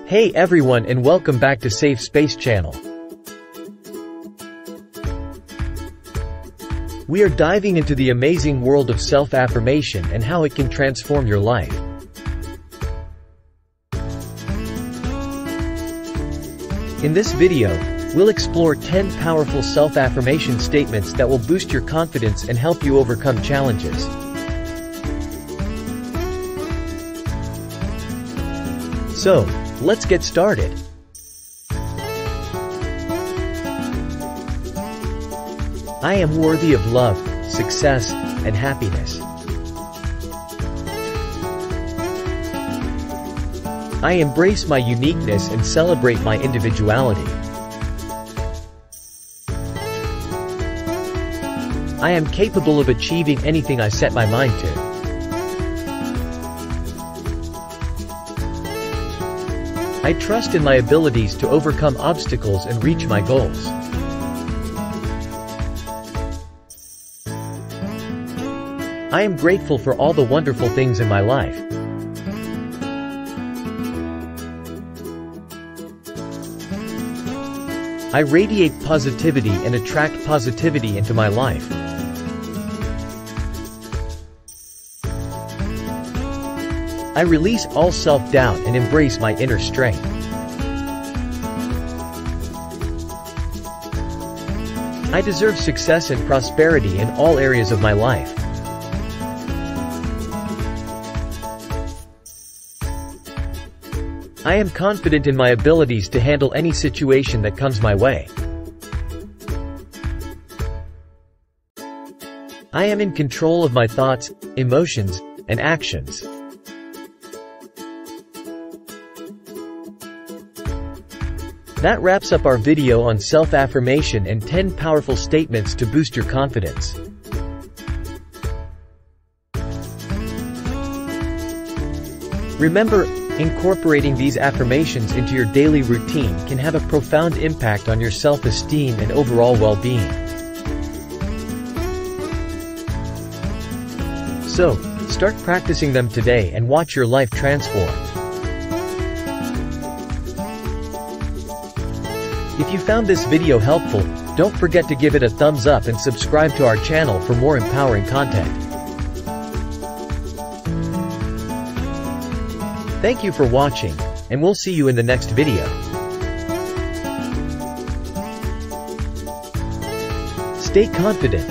Hey everyone, and welcome back to Safe Space channel. We are diving into the amazing world of self-affirmation and how it can transform your life. In this video, we'll explore 10 powerful self-affirmation statements that will boost your confidence and help you overcome challenges. So, let's get started. I am worthy of love, success, and happiness. I embrace my uniqueness and celebrate my individuality. I am capable of achieving anything I set my mind to. I trust in my abilities to overcome obstacles and reach my goals. I am grateful for all the wonderful things in my life. I radiate positivity and attract positivity into my life. I release all self-doubt and embrace my inner strength. I deserve success and prosperity in all areas of my life. I am confident in my abilities to handle any situation that comes my way. I am in control of my thoughts, emotions, and actions. That wraps up our video on self-affirmation and 10 powerful statements to boost your confidence. Remember, incorporating these affirmations into your daily routine can have a profound impact on your self-esteem and overall well-being. So, start practicing them today and watch your life transform. If you found this video helpful, don't forget to give it a thumbs up and subscribe to our channel for more empowering content. Thank you for watching, and we'll see you in the next video. Stay confident,